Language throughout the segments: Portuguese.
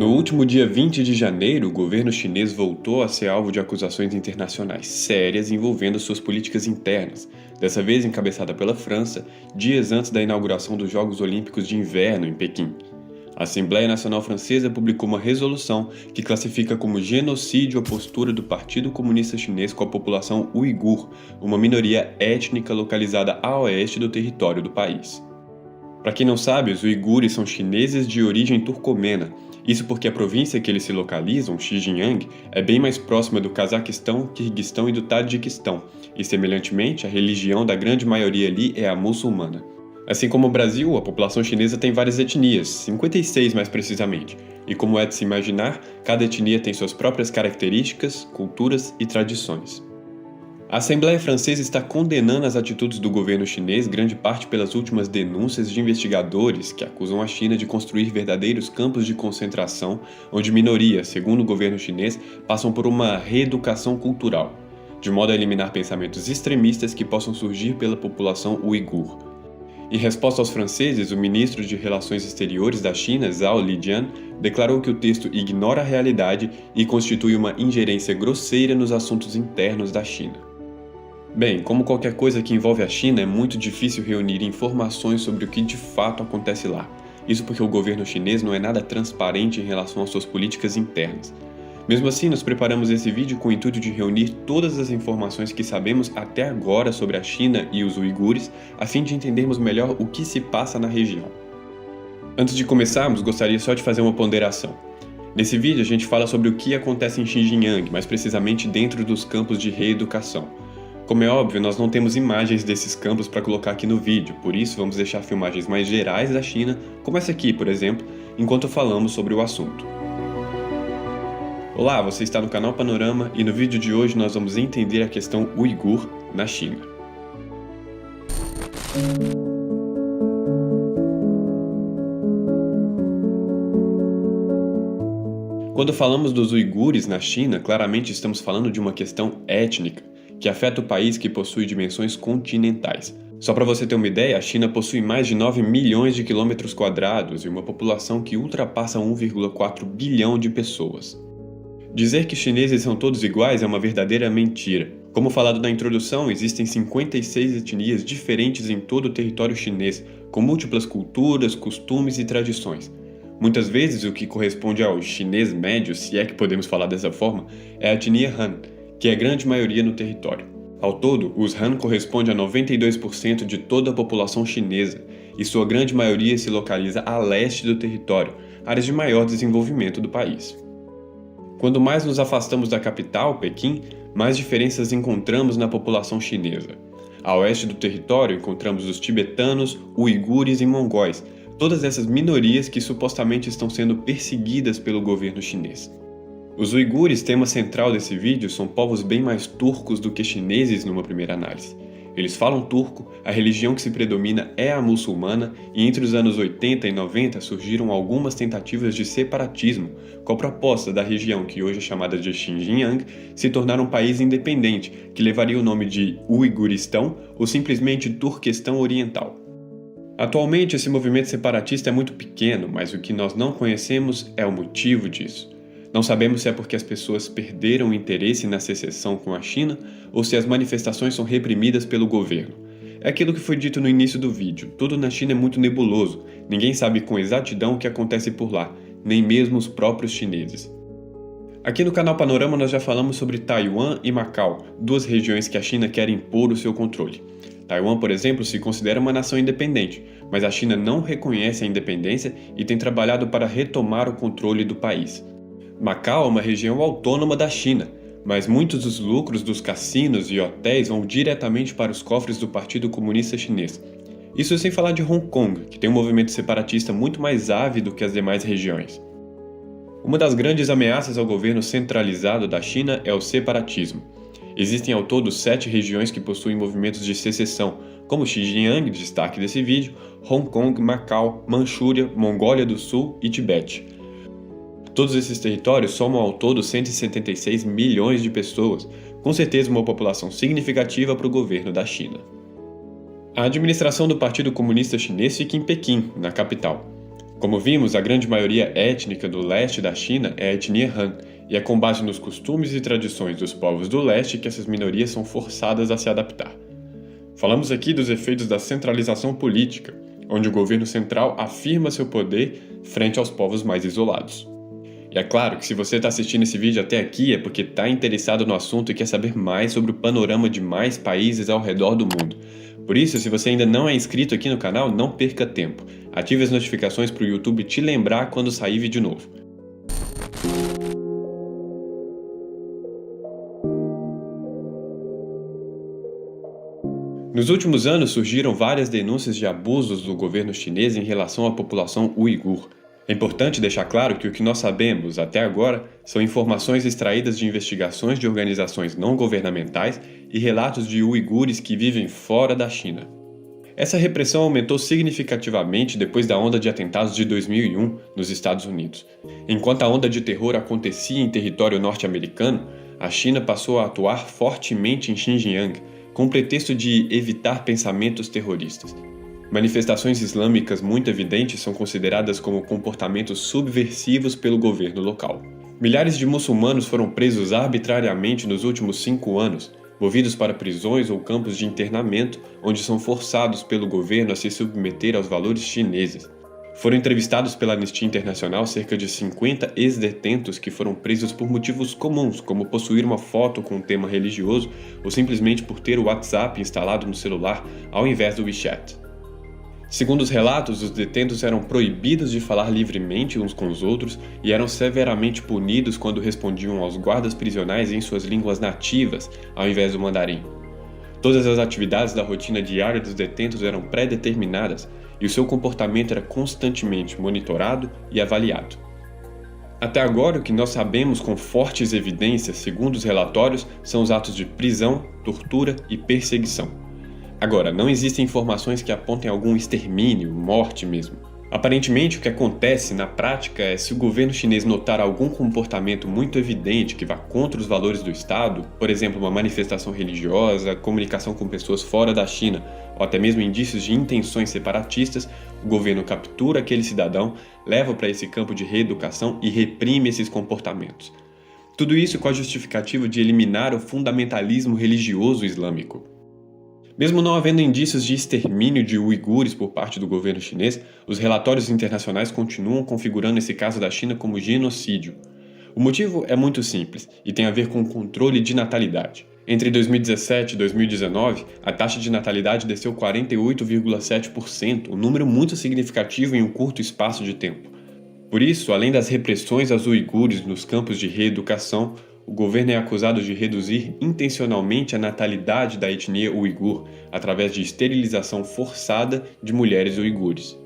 No último dia 20 de janeiro, o governo chinês voltou a ser alvo de acusações internacionais sérias envolvendo suas políticas internas, dessa vez encabeçada pela França, dias antes da inauguração dos Jogos Olímpicos de Inverno em Pequim. A Assembleia Nacional Francesa publicou uma resolução que classifica como genocídio a postura do Partido Comunista Chinês com a população uigur, uma minoria étnica localizada a oeste do território do país. Para quem não sabe, os uigures são chineses de origem turcomena. Isso porque a província que eles se localizam, Xinjiang, é bem mais próxima do Cazaquistão, Quirguistão e do Tadjiquistão, e semelhantemente, a religião da grande maioria ali é a muçulmana. Assim como o Brasil, a população chinesa tem várias etnias, 56 mais precisamente, e como é de se imaginar, cada etnia tem suas próprias características, culturas e tradições. A Assembleia Francesa está condenando as atitudes do governo chinês, grande parte pelas últimas denúncias de investigadores que acusam a China de construir verdadeiros campos de concentração, onde minorias, segundo o governo chinês, passam por uma reeducação cultural, de modo a eliminar pensamentos extremistas que possam surgir pela população uigur. Em resposta aos franceses, o ministro de Relações Exteriores da China, Zhao Lijian, declarou que o texto ignora a realidade e constitui uma ingerência grosseira nos assuntos internos da China. Bem, como qualquer coisa que envolve a China, é muito difícil reunir informações sobre o que de fato acontece lá. Isso porque o governo chinês não é nada transparente em relação às suas políticas internas. Mesmo assim, nós preparamos esse vídeo com o intuito de reunir todas as informações que sabemos até agora sobre a China e os uigures, a fim de entendermos melhor o que se passa na região. Antes de começarmos, gostaria só de fazer uma ponderação. Nesse vídeo a gente fala sobre o que acontece em Xinjiang, mais precisamente dentro dos campos de reeducação. Como é óbvio, nós não temos imagens desses campos para colocar aqui no vídeo, por isso vamos deixar filmagens mais gerais da China, como essa aqui, por exemplo, enquanto falamos sobre o assunto. Olá, você está no canal Panorama e no vídeo de hoje nós vamos entender a questão uigur na China. Quando falamos dos uigures na China, claramente estamos falando de uma questão étnica, que afeta o país que possui dimensões continentais. Só para você ter uma ideia, a China possui mais de 9 milhões de quilômetros quadrados e uma população que ultrapassa 1,4 bilhão de pessoas. Dizer que chineses são todos iguais é uma verdadeira mentira. Como falado na introdução, existem 56 etnias diferentes em todo o território chinês, com múltiplas culturas, costumes e tradições. Muitas vezes o que corresponde ao chinês médio, se é que podemos falar dessa forma, é a etnia Han, que é a grande maioria no território. Ao todo, os Han correspondem a 92% de toda a população chinesa, e sua grande maioria se localiza a leste do território, áreas de maior desenvolvimento do país. Quanto mais nos afastamos da capital, Pequim, mais diferenças encontramos na população chinesa. A oeste do território encontramos os tibetanos, uigures e mongóis, todas essas minorias que supostamente estão sendo perseguidas pelo governo chinês. Os uigures, tema central desse vídeo, são povos bem mais turcos do que chineses numa primeira análise. Eles falam turco, a religião que se predomina é a muçulmana e entre os anos 80 e 90 surgiram algumas tentativas de separatismo, com a proposta da região que hoje é chamada de Xinjiang se tornar um país independente, que levaria o nome de Uiguristão ou simplesmente Turquestão Oriental. Atualmente esse movimento separatista é muito pequeno, mas o que nós não conhecemos é o motivo disso. Não sabemos se é porque as pessoas perderam o interesse na secessão com a China ou se as manifestações são reprimidas pelo governo. É aquilo que foi dito no início do vídeo, tudo na China é muito nebuloso, ninguém sabe com exatidão o que acontece por lá, nem mesmo os próprios chineses. Aqui no canal Panorama nós já falamos sobre Taiwan e Macau, duas regiões que a China quer impor o seu controle. Taiwan, por exemplo, se considera uma nação independente, mas a China não reconhece a independência e tem trabalhado para retomar o controle do país. Macau é uma região autônoma da China, mas muitos dos lucros dos cassinos e hotéis vão diretamente para os cofres do Partido Comunista Chinês. Isso sem falar de Hong Kong, que tem um movimento separatista muito mais ávido que as demais regiões. Uma das grandes ameaças ao governo centralizado da China é o separatismo. Existem ao todo 7 regiões que possuem movimentos de secessão, como Xinjiang, destaque desse vídeo, Hong Kong, Macau, Manchúria, Mongólia do Sul e Tibete. Todos esses territórios somam ao todo 176 milhões de pessoas, com certeza uma população significativa para o governo da China. A administração do Partido Comunista Chinês fica em Pequim, na capital. Como vimos, a grande maioria étnica do leste da China é a etnia Han, e é com base nos costumes e tradições dos povos do leste que essas minorias são forçadas a se adaptar. Falamos aqui dos efeitos da centralização política, onde o governo central afirma seu poder frente aos povos mais isolados. E é claro que se você está assistindo esse vídeo até aqui é porque está interessado no assunto e quer saber mais sobre o panorama de mais países ao redor do mundo. Por isso, se você ainda não é inscrito aqui no canal, não perca tempo. Ative as notificações para o YouTube te lembrar quando sair vídeo novo. Nos últimos anos surgiram várias denúncias de abusos do governo chinês em relação à população uigur. É importante deixar claro que o que nós sabemos até agora são informações extraídas de investigações de organizações não governamentais e relatos de uigures que vivem fora da China. Essa repressão aumentou significativamente depois da onda de atentados de 2001 nos Estados Unidos. Enquanto a onda de terror acontecia em território norte-americano, a China passou a atuar fortemente em Xinjiang, com o pretexto de evitar pensamentos terroristas. Manifestações islâmicas muito evidentes são consideradas como comportamentos subversivos pelo governo local. Milhares de muçulmanos foram presos arbitrariamente nos últimos 5 anos, movidos para prisões ou campos de internamento, onde são forçados pelo governo a se submeter aos valores chineses. Foram entrevistados pela Anistia Internacional cerca de 50 ex-detentos que foram presos por motivos comuns, como possuir uma foto com um tema religioso ou simplesmente por ter o WhatsApp instalado no celular ao invés do WeChat. Segundo os relatos, os detentos eram proibidos de falar livremente uns com os outros e eram severamente punidos quando respondiam aos guardas prisionais em suas línguas nativas, ao invés do mandarim. Todas as atividades da rotina diária dos detentos eram pré-determinadas e o seu comportamento era constantemente monitorado e avaliado. Até agora, o que nós sabemos com fortes evidências, segundo os relatórios, são os atos de prisão, tortura e perseguição. Agora, não existem informações que apontem algum extermínio, morte mesmo. Aparentemente, o que acontece na prática é se o governo chinês notar algum comportamento muito evidente que vá contra os valores do Estado, por exemplo, uma manifestação religiosa, comunicação com pessoas fora da China, ou até mesmo indícios de intenções separatistas, o governo captura aquele cidadão, leva para esse campo de reeducação e reprime esses comportamentos. Tudo isso com a justificativa de eliminar o fundamentalismo religioso islâmico. Mesmo não havendo indícios de extermínio de uigures por parte do governo chinês, os relatórios internacionais continuam configurando esse caso da China como genocídio. O motivo é muito simples e tem a ver com o controle de natalidade. Entre 2017 e 2019, a taxa de natalidade desceu 48,7%, um número muito significativo em um curto espaço de tempo. Por isso, além das repressões aos uigures nos campos de reeducação, o governo é acusado de reduzir intencionalmente a natalidade da etnia uigur através de esterilização forçada de mulheres uigures.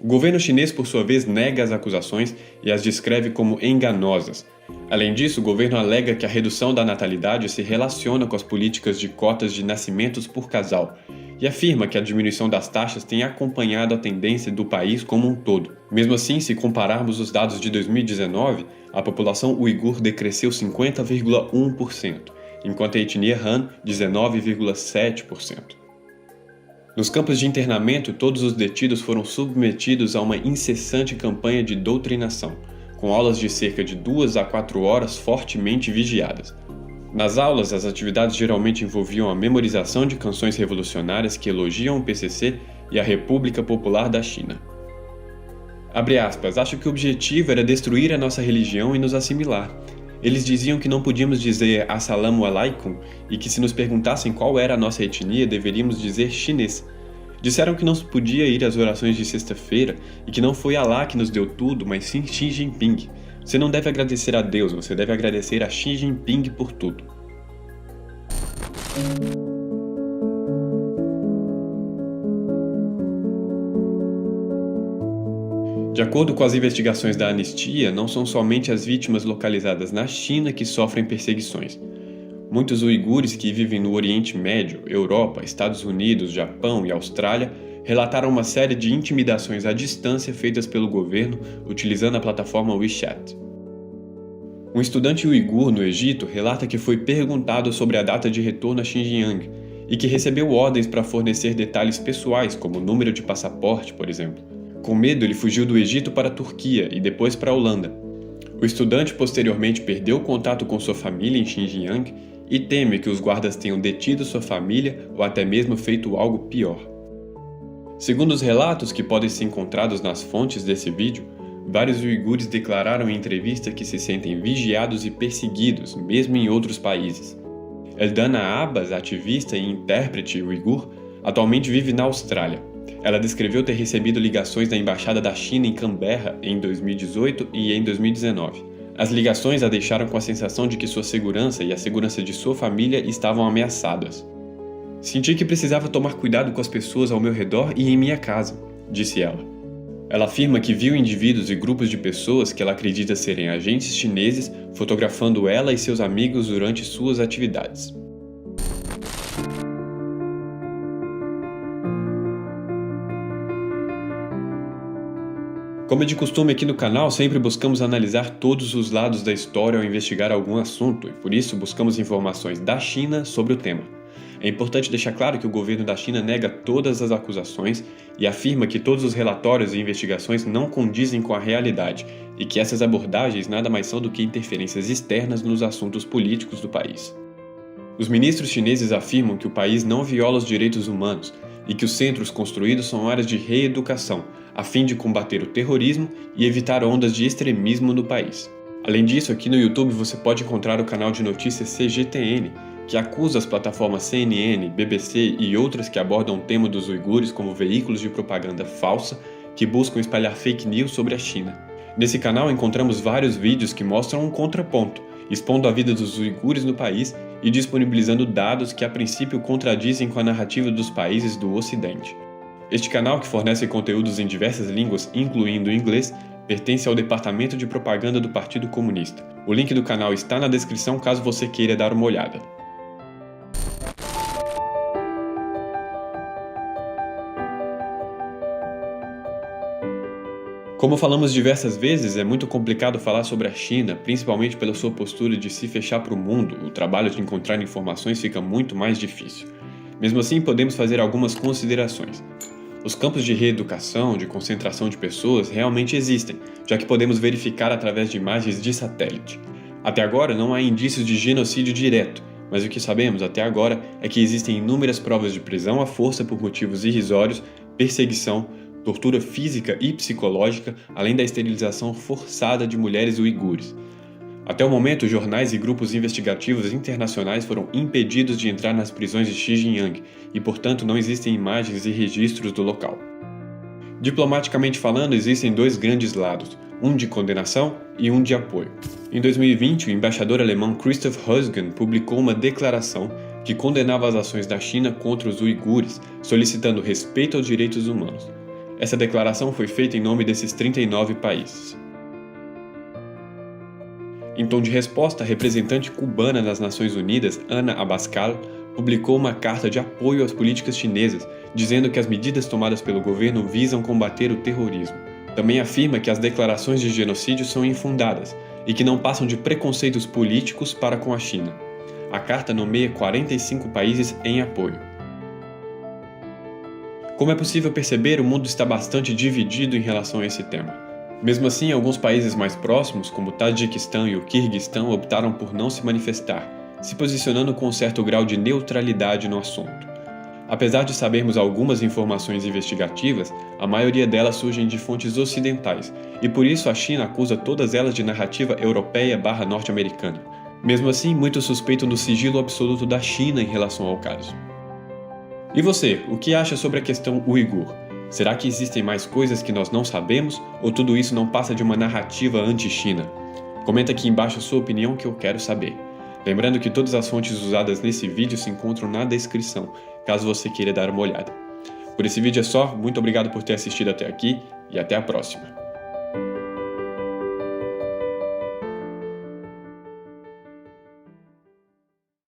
O governo chinês, por sua vez, nega as acusações e as descreve como enganosas. Além disso, o governo alega que a redução da natalidade se relaciona com as políticas de cotas de nascimentos por casal e afirma que a diminuição das taxas tem acompanhado a tendência do país como um todo. Mesmo assim, se compararmos os dados de 2019, a população uigur decresceu 50,1%, enquanto a etnia Han, 19,7%. Nos campos de internamento, todos os detidos foram submetidos a uma incessante campanha de doutrinação, com aulas de cerca de 2 a 4 horas fortemente vigiadas. Nas aulas, as atividades geralmente envolviam a memorização de canções revolucionárias que elogiam o PCC e a República Popular da China. Abre aspas, acho que o objetivo era destruir a nossa religião e nos assimilar. Eles diziam que não podíamos dizer Assalamu alaikum e que se nos perguntassem qual era a nossa etnia, deveríamos dizer chinês. Disseram que não se podia ir às orações de sexta-feira e que não foi Alá que nos deu tudo, mas sim Xi Jinping. Você não deve agradecer a Deus, você deve agradecer a Xi Jinping por tudo. De acordo com as investigações da Anistia, não são somente as vítimas localizadas na China que sofrem perseguições. Muitos uigures que vivem no Oriente Médio, Europa, Estados Unidos, Japão e Austrália relataram uma série de intimidações à distância feitas pelo governo utilizando a plataforma WeChat. Um estudante uigur no Egito relata que foi perguntado sobre a data de retorno a Xinjiang e que recebeu ordens para fornecer detalhes pessoais, como o número de passaporte, por exemplo. Com medo, ele fugiu do Egito para a Turquia e depois para a Holanda. O estudante posteriormente perdeu o contato com sua família em Xinjiang e teme que os guardas tenham detido sua família ou até mesmo feito algo pior. Segundo os relatos que podem ser encontrados nas fontes desse vídeo, vários uigures declararam em entrevista que se sentem vigiados e perseguidos, mesmo em outros países. Eldana Abbas, ativista e intérprete uigur, atualmente vive na Austrália. Ela descreveu ter recebido ligações da Embaixada da China em Canberra em 2018 e em 2019. As ligações a deixaram com a sensação de que sua segurança e a segurança de sua família estavam ameaçadas. Senti que precisava tomar cuidado com as pessoas ao meu redor e em minha casa, disse ela. Ela afirma que viu indivíduos e grupos de pessoas que ela acredita serem agentes chineses fotografando ela e seus amigos durante suas atividades. Como é de costume aqui no canal, sempre buscamos analisar todos os lados da história ao investigar algum assunto e por isso buscamos informações da China sobre o tema. É importante deixar claro que o governo da China nega todas as acusações e afirma que todos os relatórios e investigações não condizem com a realidade e que essas abordagens nada mais são do que interferências externas nos assuntos políticos do país. Os ministros chineses afirmam que o país não viola os direitos humanos e que os centros construídos são áreas de reeducação, a fim de combater o terrorismo e evitar ondas de extremismo no país. Além disso, aqui no YouTube você pode encontrar o canal de notícias CGTN, que acusa as plataformas CNN, BBC e outras que abordam o tema dos uigures como veículos de propaganda falsa que buscam espalhar fake news sobre a China. Nesse canal encontramos vários vídeos que mostram um contraponto, expondo a vida dos uigures no país e disponibilizando dados que a princípio contradizem com a narrativa dos países do Ocidente. Este canal, que fornece conteúdos em diversas línguas, incluindo o inglês, pertence ao Departamento de Propaganda do Partido Comunista. O link do canal está na descrição caso você queira dar uma olhada. Como falamos diversas vezes, é muito complicado falar sobre a China, principalmente pela sua postura de se fechar para o mundo. O trabalho de encontrar informações fica muito mais difícil. Mesmo assim, podemos fazer algumas considerações. Os campos de reeducação, de concentração de pessoas, realmente existem, já que podemos verificar através de imagens de satélite. Até agora, não há indícios de genocídio direto, mas o que sabemos até agora é que existem inúmeras provas de prisão à força por motivos irrisórios, perseguição, tortura física e psicológica, além da esterilização forçada de mulheres uigures. Até o momento, jornais e grupos investigativos internacionais foram impedidos de entrar nas prisões de Xinjiang e, portanto, não existem imagens e registros do local. Diplomaticamente falando, existem dois grandes lados, um de condenação e um de apoio. Em 2020, o embaixador alemão Christoph Heusgen publicou uma declaração que condenava as ações da China contra os uigures, solicitando respeito aos direitos humanos. Essa declaração foi feita em nome desses 39 países. Em tom de resposta, a representante cubana nas Nações Unidas, Ana Abascal, publicou uma carta de apoio às políticas chinesas, dizendo que as medidas tomadas pelo governo visam combater o terrorismo. Também afirma que as declarações de genocídio são infundadas e que não passam de preconceitos políticos para com a China. A carta nomeia 45 países em apoio. Como é possível perceber, o mundo está bastante dividido em relação a esse tema. Mesmo assim, alguns países mais próximos, como o Tajiquistão e o Quirguistão, optaram por não se manifestar, se posicionando com um certo grau de neutralidade no assunto. Apesar de sabermos algumas informações investigativas, a maioria delas surgem de fontes ocidentais, e por isso a China acusa todas elas de narrativa europeia/norte-americana. Mesmo assim, muitos suspeitam do sigilo absoluto da China em relação ao caso. E você, o que acha sobre a questão uigur? Será que existem mais coisas que nós não sabemos, ou tudo isso não passa de uma narrativa anti-China? Comenta aqui embaixo a sua opinião que eu quero saber. Lembrando que todas as fontes usadas nesse vídeo se encontram na descrição, caso você queira dar uma olhada. Por esse vídeo é só, muito obrigado por ter assistido até aqui e até a próxima.